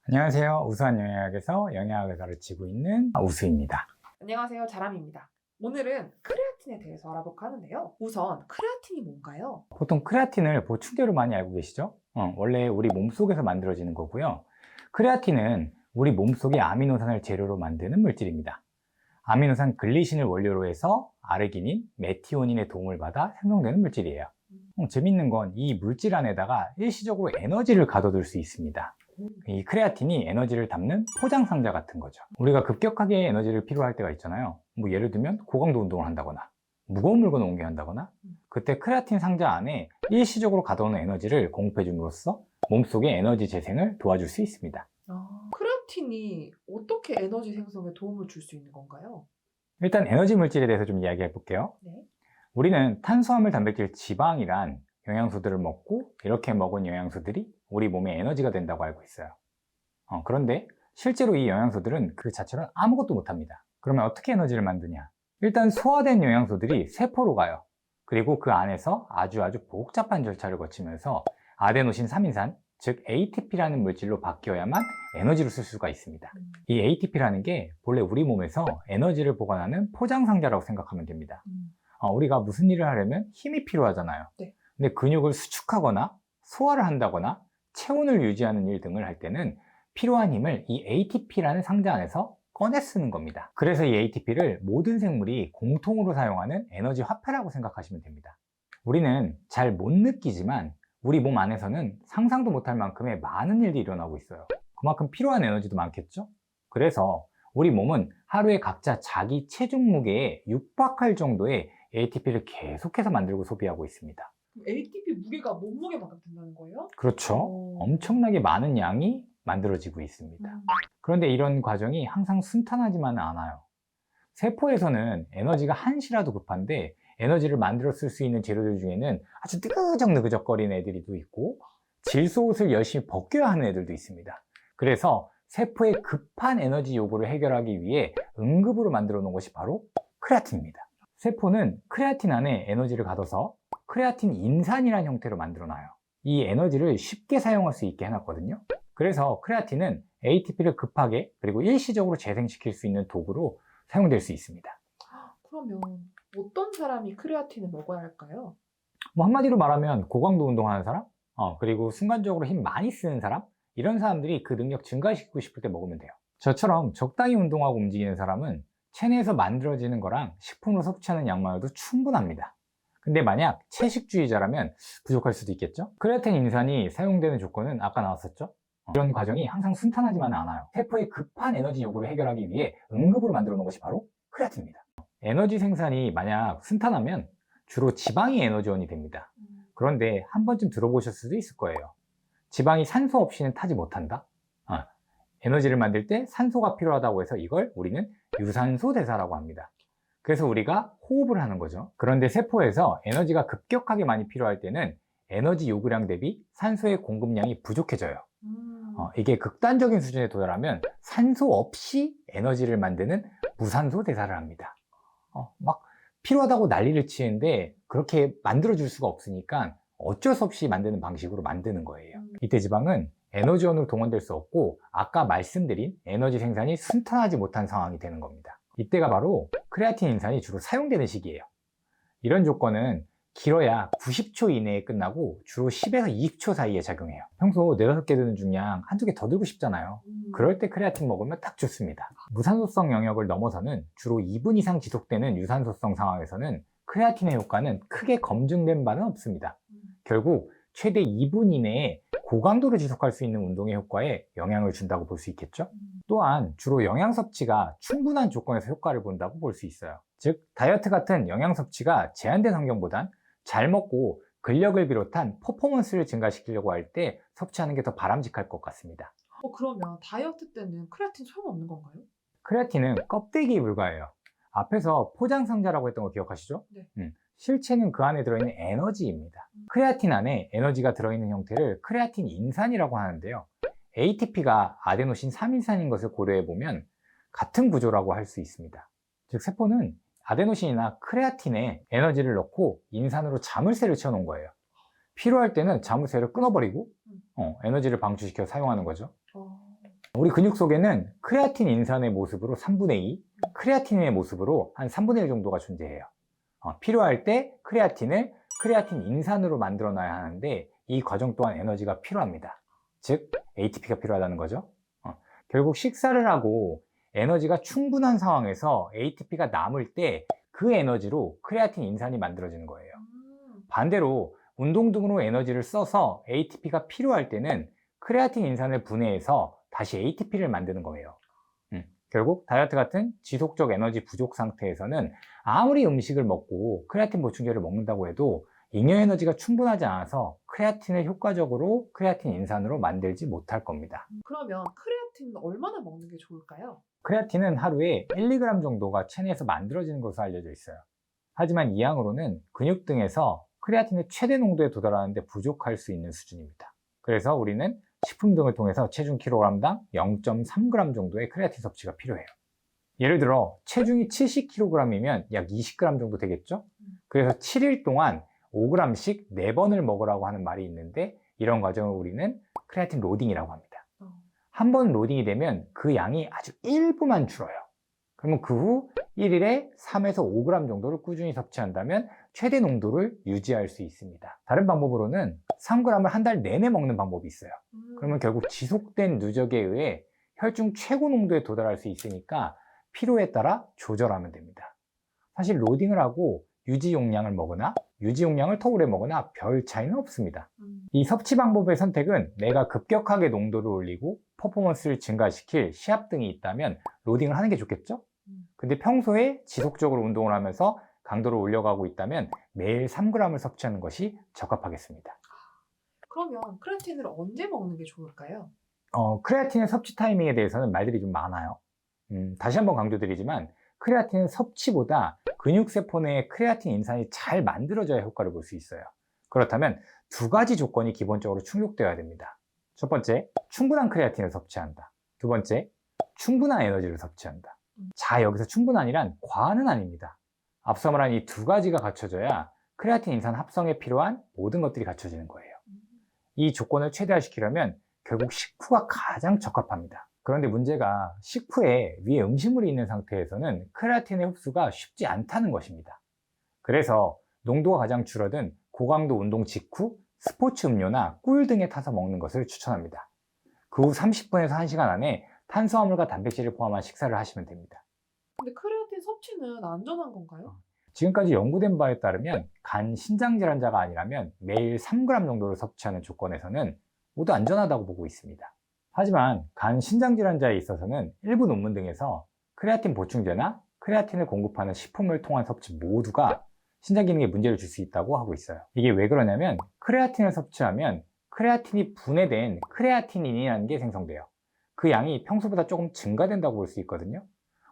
안녕하세요. 우수한 영양학에서 영양학을 가르치고 있는 우수입니다. 안녕하세요. 자람입니다. 오늘은 크레아틴에 대해서 알아볼까 하는데요. 우선 크레아틴이 뭔가요? 보통 크레아틴을 보충제로 많이 알고 계시죠? 원래 우리 몸속에서 만들어지는 거고요. 크레아틴은 우리 몸속의 아미노산을 재료로 만드는 물질입니다. 아미노산 글리신을 원료로 해서 아르기닌, 메티오닌의 도움을 받아 생성되는 물질이에요. 재밌는 건 이 물질 안에다가 일시적으로 에너지를 가둬둘 수 있습니다. 이 크레아틴이 에너지를 담는 포장 상자 같은 거죠. 우리가 급격하게 에너지를 필요할 때가 있잖아요. 뭐 예를 들면 고강도 운동을 한다거나 무거운 물건을 옮겨야 한다거나, 그때 크레아틴 상자 안에 일시적으로 가둬놓은 에너지를 공급해 줌으로써 몸속의 에너지 재생을 도와줄 수 있습니다. 크레아틴이 어떻게 에너지 생성에 도움을 줄 수 있는 건가요? 일단 에너지 물질에 대해서 좀 이야기해 볼게요. 네. 우리는 탄수화물, 단백질, 지방이란 영양소들을 먹고, 이렇게 먹은 영양소들이 우리 몸에 에너지가 된다고 알고 있어요. 그런데 실제로 이 영양소들은 그 자체로는 아무것도 못합니다. 그러면 어떻게 에너지를 만드냐? 일단 소화된 영양소들이 세포로 가요. 그리고 그 안에서 아주 복잡한 절차를 거치면서 아데노신 3인산, 즉 ATP라는 물질로 바뀌어야만 에너지를 쓸 수가 있습니다. 이 ATP라는 게 본래 우리 몸에서 에너지를 보관하는 포장상자라고 생각하면 됩니다. 우리가 무슨 일을 하려면 힘이 필요하잖아요. 네. 근데 근육을 수축하거나 소화를 한다거나 체온을 유지하는 일 등을 할 때는 필요한 힘을 이 ATP라는 상자 안에서 꺼내 쓰는 겁니다. 그래서 이 ATP를 모든 생물이 공통으로 사용하는 에너지 화폐라고 생각하시면 됩니다. 우리는 잘 못 느끼지만 우리 몸 안에서는 상상도 못할 만큼의 많은 일들이 일어나고 있어요. 그만큼 필요한 에너지도 많겠죠? 그래서 우리 몸은 하루에 각자 자기 체중 무게에 육박할 정도의 ATP를 계속해서 만들고 소비하고 있습니다. ATP 무게가 몸무게만큼 된다는 거예요? 그렇죠. 엄청나게 많은 양이 만들어지고 있습니다. 그런데 이런 과정이 항상 순탄하지만은 않아요. 세포에서는 에너지가 한시라도 급한데 에너지를 만들어 쓸 수 있는 재료들 중에는 아주 느그적거리는 애들도 있고, 질소옷을 열심히 벗겨야 하는 애들도 있습니다. 그래서 세포의 급한 에너지 요구를 해결하기 위해 응급으로 만들어 놓은 것이 바로 크레아틴입니다. 세포는 크레아틴 안에 에너지를 가둬서 크레아틴 인산이라는 형태로 만들어 놔요. 이 에너지를 쉽게 사용할 수 있게 해놨거든요. 그래서 크레아틴은 ATP를 급하게 그리고 일시적으로 재생시킬 수 있는 도구로 사용될 수 있습니다. 그러면 어떤 사람이 크레아틴을 먹어야 할까요? 한마디로 말하면 고강도 운동하는 사람, 그리고 순간적으로 힘 많이 쓰는 사람, 이런 사람들이 그 능력 증가시키고 싶을 때 먹으면 돼요. 저처럼 적당히 운동하고 움직이는 사람은 체내에서 만들어지는 거랑 식품으로 섭취하는 양만으로도 충분합니다. 근데 만약 채식주의자라면 부족할 수도 있겠죠? 크레아틴 인산이 사용되는 조건은 아까 나왔었죠? 이런 과정이 항상 순탄하지만은 않아요. 세포의 급한 에너지 요구를 해결하기 위해 응급으로 만들어 놓은 것이 바로 크레아틴입니다. 에너지 생산이 만약 순탄하면 주로 지방이 에너지원이 됩니다. 그런데 한 번쯤 들어보셨을 수도 있을 거예요. 지방이 산소 없이는 타지 못한다? 에너지를 만들 때 산소가 필요하다고 해서 이걸 우리는 유산소 대사라고 합니다. 그래서 우리가 호흡을 하는 거죠. 그런데 세포에서 에너지가 급격하게 많이 필요할 때는 에너지 요구량 대비 산소의 공급량이 부족해져요. 이게 극단적인 수준에 도달하면 산소 없이 에너지를 만드는 무산소 대사를 합니다. 막 필요하다고 난리를 치는데 그렇게 만들어줄 수가 없으니까 어쩔 수 없이 만드는 방식으로 만드는 거예요. 이때 지방은 에너지원으로 동원될 수 없고, 아까 말씀드린 에너지 생산이 순탄하지 못한 상황이 되는 겁니다. 이때가 바로 크레아틴 인산이 주로 사용되는 시기예요. 이런 조건은 길어야 90초 이내에 끝나고 주로 10에서 20초 사이에 작용해요. 평소 4, 5개 드는 중량 한두 개 더 들고 싶잖아요. 그럴 때 크레아틴 먹으면 딱 좋습니다. 무산소성 영역을 넘어서는 주로 2분 이상 지속되는 유산소성 상황에서는 크레아틴의 효과는 크게 검증된 바는 없습니다. 결국 최대 2분 이내에 고강도로 지속할 수 있는 운동의 효과에 영향을 준다고 볼 수 있겠죠? 또한 주로 영양 섭취가 충분한 조건에서 효과를 본다고 볼 수 있어요. 즉, 다이어트 같은 영양 섭취가 제한된 환경보단 잘 먹고 근력을 비롯한 퍼포먼스를 증가시키려고 할 때 섭취하는 게 더 바람직할 것 같습니다. 그러면 다이어트 때는 크레아틴 소용없는 건가요? 크레아틴은 껍데기에 불과해요. 앞에서 포장상자라고 했던 거 기억하시죠? 네. 실체는 그 안에 들어있는 에너지입니다. 크레아틴 안에 에너지가 들어있는 형태를 크레아틴 인산이라고 하는데요. ATP가 아데노신 3인산인 것을 고려해보면 같은 구조라고 할 수 있습니다. 즉, 세포는 아데노신이나 크레아틴에 에너지를 넣고 인산으로 자물쇠를 채워놓은 거예요. 필요할 때는 자물쇠를 끊어버리고 에너지를 방출시켜 사용하는 거죠. 우리 근육 속에는 크레아틴 인산의 모습으로 3분의 2, 크레아틴의 모습으로 한 3분의 1 정도가 존재해요. 필요할 때 크레아틴을 크레아틴 인산으로 만들어 놔야 하는데 이 과정 또한 에너지가 필요합니다. 즉 ATP가 필요하다는 거죠. 결국 식사를 하고 에너지가 충분한 상황에서 ATP가 남을 때 그 에너지로 크레아틴 인산이 만들어지는 거예요. 반대로 운동 등으로 에너지를 써서 ATP가 필요할 때는 크레아틴 인산을 분해해서 다시 ATP를 만드는 거예요. 결국 다이어트 같은 지속적 에너지 부족 상태에서는 아무리 음식을 먹고 크레아틴 보충제를 먹는다고 해도 잉여 에너지가 충분하지 않아서 크레아틴을 효과적으로 크레아틴 인산으로 만들지 못할 겁니다. 그러면 크레아틴은 얼마나 먹는 게 좋을까요? 크레아틴은 하루에 1, 2g 정도가 체내에서 만들어지는 것으로 알려져 있어요. 하지만 이 양으로는 근육 등에서 크레아틴의 최대 농도에 도달하는데 부족할 수 있는 수준입니다. 그래서 우리는 식품 등을 통해서 체중 kg당 0.3g 정도의 크레아틴 섭취가 필요해요. 예를 들어 체중이 70kg이면 약 20g 정도 되겠죠? 그래서 7일 동안 5g씩 4번을 먹으라고 하는 말이 있는데 이런 과정을 우리는 크레아틴 로딩이라고 합니다. 한 번 로딩이 되면 그 양이 아주 일부만 줄어요. 그러면 그 후 1일에 3에서 5g 정도를 꾸준히 섭취한다면 최대 농도를 유지할 수 있습니다. 다른 방법으로는 3g을 한 달 내내 먹는 방법이 있어요. 그러면 결국 지속된 누적에 의해 혈중 최고 농도에 도달할 수 있으니까 필요에 따라 조절하면 됩니다. 사실 로딩을 하고 유지 용량을 먹으나 유지 용량을 더 오래 먹으나 별 차이는 없습니다. 이 섭취 방법의 선택은 내가 급격하게 농도를 올리고 퍼포먼스를 증가시킬 시합 등이 있다면 로딩을 하는 게 좋겠죠? 근데 평소에 지속적으로 운동을 하면서 강도를 올려가고 있다면 매일 3g을 섭취하는 것이 적합하겠습니다. 그러면 크레아틴을 언제 먹는 게 좋을까요? 크레아틴의 섭취 타이밍에 대해서는 말들이 좀 많아요. 다시 한번 강조드리지만 크레아틴은 섭취보다 근육세포 내에 크레아틴 인산이 잘 만들어져야 효과를 볼 수 있어요. 그렇다면 두 가지 조건이 기본적으로 충족되어야 됩니다. 첫 번째, 충분한 크레아틴을 섭취한다. 두 번째, 충분한 에너지를 섭취한다. 자, 여기서 충분한이란 과한은 아닙니다. 앞서 말한 이 두 가지가 갖춰져야 크레아틴 인산 합성에 필요한 모든 것들이 갖춰지는 거예요. 이 조건을 최대화시키려면 결국 식후가 가장 적합합니다. 그런데 문제가 식후에 위에 음식물이 있는 상태에서는 크레아틴의 흡수가 쉽지 않다는 것입니다. 그래서 농도가 가장 줄어든 고강도 운동 직후 스포츠 음료나 꿀 등에 타서 먹는 것을 추천합니다. 그 후 30분에서 1시간 안에 탄수화물과 단백질을 포함한 식사를 하시면 됩니다. 근데 크레아틴 섭취는 안전한 건가요? 지금까지 연구된 바에 따르면 간 신장 질환자가 아니라면 매일 3g 정도를 섭취하는 조건에서는 모두 안전하다고 보고 있습니다. 하지만 간 신장 질환자에 있어서는 일부 논문 등에서 크레아틴 보충제나 크레아틴을 공급하는 식품을 통한 섭취 모두가 신장 기능에 문제를 줄 수 있다고 하고 있어요. 이게 왜 그러냐면 크레아틴을 섭취하면 크레아틴이 분해된 크레아티닌이라는 게 생성돼요. 그 양이 평소보다 조금 증가된다고 볼 수 있거든요.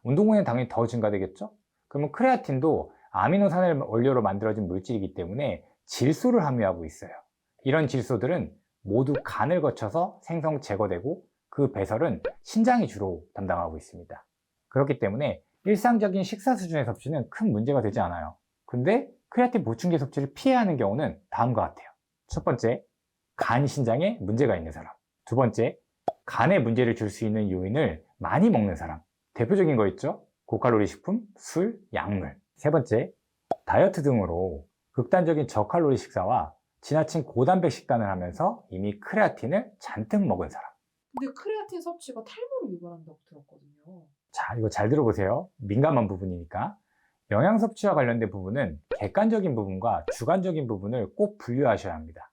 운동 후에는 당연히 더 증가되겠죠? 그러면 크레아틴도 아미노산을 원료로 만들어진 물질이기 때문에 질소를 함유하고 있어요. 이런 질소들은 모두 간을 거쳐서 생성 제거되고 그 배설은 신장이 주로 담당하고 있습니다. 그렇기 때문에 일상적인 식사 수준의 섭취는 큰 문제가 되지 않아요. 근데 크레아틴 보충제 섭취를 피해야 하는 경우는 다음과 같아요. 첫 번째, 간 신장에 문제가 있는 사람. 두 번째, 간에 문제를 줄 수 있는 요인을 많이 먹는 사람. 대표적인 거 있죠? 고칼로리 식품, 술, 약물. 세 번째, 다이어트 등으로 극단적인 저칼로리 식사와 지나친 고단백 식단을 하면서 이미 크레아틴을 잔뜩 먹은 사람. 근데 크레아틴 섭취가 탈모를 유발한다고 들었거든요. 자, 이거 잘 들어보세요. 민감한 부분이니까. 영양 섭취와 관련된 부분은 객관적인 부분과 주관적인 부분을 꼭 분류하셔야 합니다.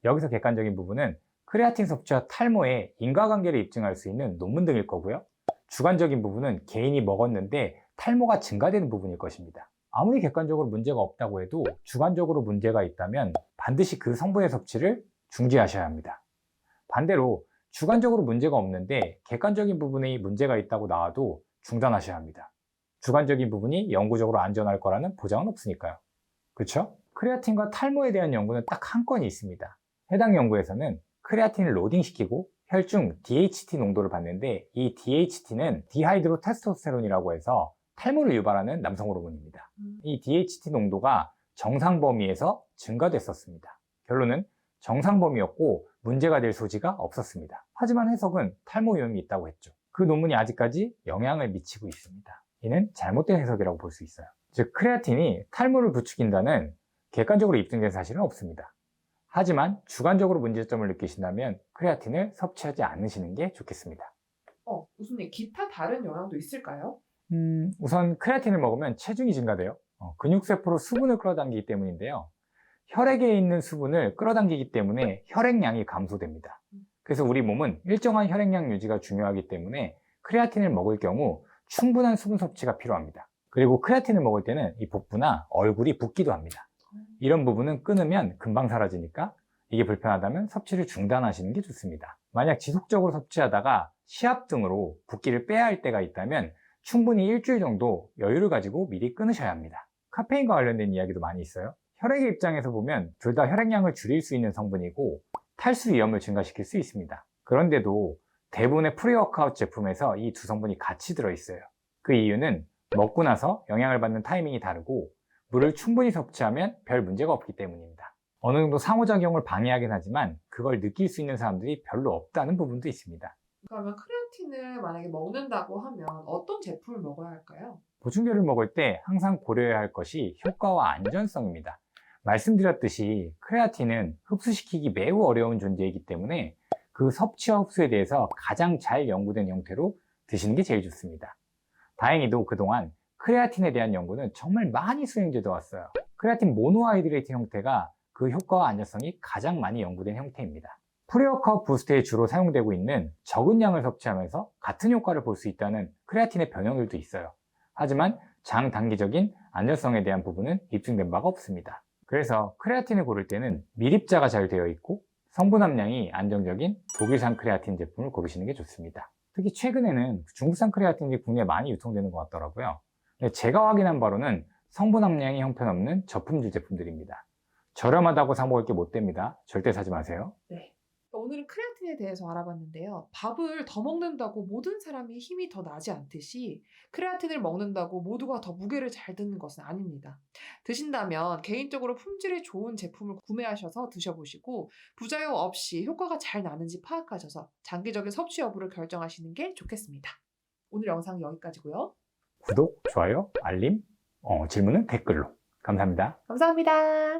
여기서 객관적인 부분은 크레아틴 섭취와 탈모의 인과관계를 입증할 수 있는 논문 등일 거고요. 주관적인 부분은 개인이 먹었는데 탈모가 증가되는 부분일 것입니다. 아무리 객관적으로 문제가 없다고 해도 주관적으로 문제가 있다면 반드시 그 성분의 섭취를 중지하셔야 합니다. 반대로 주관적으로 문제가 없는데 객관적인 부분에 문제가 있다고 나와도 중단하셔야 합니다. 주관적인 부분이 영구적으로 안전할 거라는 보장은 없으니까요. 그렇죠? 크레아틴과 탈모에 대한 연구는 딱 한 건이 있습니다. 해당 연구에서는 크레아틴을 로딩시키고 혈중 DHT 농도를 봤는데 이 DHT는 디하이드로 테스토스테론이라고 해서 탈모를 유발하는 남성 호르몬입니다. 이 DHT 농도가 정상 범위에서 증가됐었습니다. 결론은 정상 범위였고 문제가 될 소지가 없었습니다. 하지만 해석은 탈모 위험이 있다고 했죠. 그 논문이 아직까지 영향을 미치고 있습니다. 이는 잘못된 해석이라고 볼 수 있어요. 즉, 크레아틴이 탈모를 부추긴다는 객관적으로 입증된 사실은 없습니다. 하지만 주관적으로 문제점을 느끼신다면 크레아틴을 섭취하지 않으시는 게 좋겠습니다. 교수님, 기타 다른 영향도 있을까요? 우선 크레아틴을 먹으면 체중이 증가돼요. 근육세포로 수분을 끌어당기기 때문인데요. 혈액에 있는 수분을 끌어당기기 때문에 혈액량이 감소됩니다. 그래서 우리 몸은 일정한 혈액량 유지가 중요하기 때문에 크레아틴을 먹을 경우 충분한 수분 섭취가 필요합니다. 그리고 크레아틴을 먹을 때는 이 복부나 얼굴이 붓기도 합니다. 이런 부분은 끊으면 금방 사라지니까 이게 불편하다면 섭취를 중단하시는 게 좋습니다. 만약 지속적으로 섭취하다가 시합 등으로 붓기를 빼야 할 때가 있다면 충분히 일주일 정도 여유를 가지고 미리 끊으셔야 합니다. 카페인과 관련된 이야기도 많이 있어요. 혈액의 입장에서 보면 둘 다 혈액량을 줄일 수 있는 성분이고 탈수 위험을 증가시킬 수 있습니다. 그런데도 대부분의 프리워크아웃 제품에서 이 두 성분이 같이 들어있어요. 그 이유는 먹고 나서 영향을 받는 타이밍이 다르고 물을 충분히 섭취하면 별 문제가 없기 때문입니다. 어느 정도 상호작용을 방해하긴 하지만 그걸 느낄 수 있는 사람들이 별로 없다는 부분도 있습니다. 그러면 크레아틴을 만약에 먹는다고 하면 어떤 제품을 먹어야 할까요? 보충제를 먹을 때 항상 고려해야 할 것이 효과와 안전성입니다. 말씀드렸듯이 크레아틴은 흡수시키기 매우 어려운 존재이기 때문에 그 섭취와 흡수에 대해서 가장 잘 연구된 형태로 드시는 게 제일 좋습니다. 다행히도 그동안 크레아틴에 대한 연구는 정말 많이 수행되어 왔어요. 크레아틴 모노하이드레이트 형태가 그 효과와 안전성이 가장 많이 연구된 형태입니다. 프리워크아웃 부스트에 주로 사용되고 있는 적은 양을 섭취하면서 같은 효과를 볼 수 있다는 크레아틴의 변형들도 있어요. 하지만 장단기적인 안전성에 대한 부분은 입증된 바가 없습니다. 그래서 크레아틴을 고를 때는 밀입자가 잘 되어 있고 성분 함량이 안정적인 독일산 크레아틴 제품을 고르시는 게 좋습니다. 특히 최근에는 중국산 크레아틴이 국내에 많이 유통되는 것 같더라고요. 제가 확인한 바로는 성분 함량이 형편없는 저품질 제품들입니다. 저렴하다고 사 먹을 게 못 됩니다. 절대 사지 마세요. 네. 오늘은 크레아틴에 대해서 알아봤는데요. 밥을 더 먹는다고 모든 사람이 힘이 더 나지 않듯이 크레아틴을 먹는다고 모두가 더 무게를 잘 드는 것은 아닙니다. 드신다면 개인적으로 품질이 좋은 제품을 구매하셔서 드셔보시고 부작용 없이 효과가 잘 나는지 파악하셔서 장기적인 섭취 여부를 결정하시는 게 좋겠습니다. 오늘 영상은 여기까지고요. 구독, 좋아요, 알림, 질문은 댓글로. 감사합니다. 감사합니다.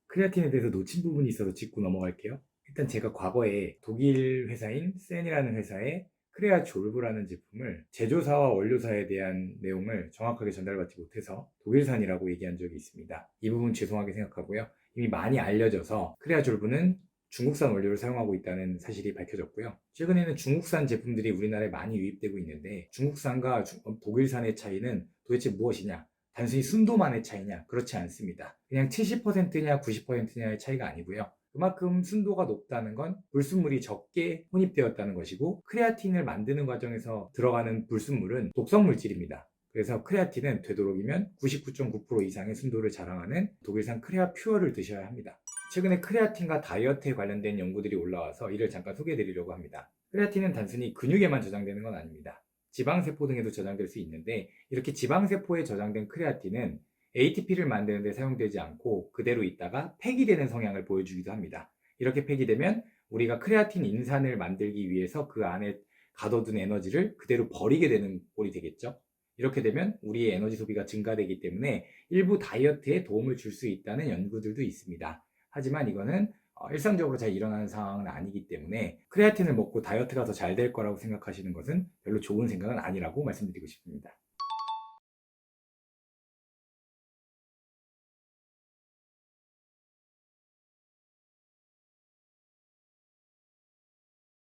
크레아틴에 대해서 놓친 부분이 있어서 짚고 넘어갈게요. 일단 제가 과거에 독일 회사인 센이라는 회사의 크레아 졸브라는 제품을 제조사와 원료사에 대한 내용을 정확하게 전달받지 못해서 독일산이라고 얘기한 적이 있습니다. 이 부분 죄송하게 생각하고요. 이미 많이 알려져서 크레아 졸브는 중국산 원료를 사용하고 있다는 사실이 밝혀졌고요. 최근에는 중국산 제품들이 우리나라에 많이 유입되고 있는데 중국산과 독일산의 차이는 도대체 무엇이냐? 단순히 순도만의 차이냐? 그렇지 않습니다. 그냥 70%냐 90%냐의 차이가 아니고요. 그만큼 순도가 높다는 건 불순물이 적게 혼입되었다는 것이고 크레아틴을 만드는 과정에서 들어가는 불순물은 독성 물질입니다. 그래서 크레아틴은 되도록이면 99.9% 이상의 순도를 자랑하는 독일산 크레아 퓨어를 드셔야 합니다. 최근에 크레아틴과 다이어트에 관련된 연구들이 올라와서 이를 잠깐 소개해드리려고 합니다. 크레아틴은 단순히 근육에만 저장되는 건 아닙니다. 지방세포 등에도 저장될 수 있는데 이렇게 지방세포에 저장된 크레아틴은 ATP를 만드는 데 사용되지 않고 그대로 있다가 폐기되는 성향을 보여주기도 합니다. 이렇게 폐기되면 우리가 크레아틴 인산을 만들기 위해서 그 안에 가둬둔 에너지를 그대로 버리게 되는 꼴이 되겠죠. 이렇게 되면 우리의 에너지 소비가 증가되기 때문에 일부 다이어트에 도움을 줄 수 있다는 연구들도 있습니다. 하지만 이거는 일상적으로 잘 일어나는 상황은 아니기 때문에 크레아틴을 먹고 다이어트가 더 잘 될 거라고 생각하시는 것은 별로 좋은 생각은 아니라고 말씀드리고 싶습니다.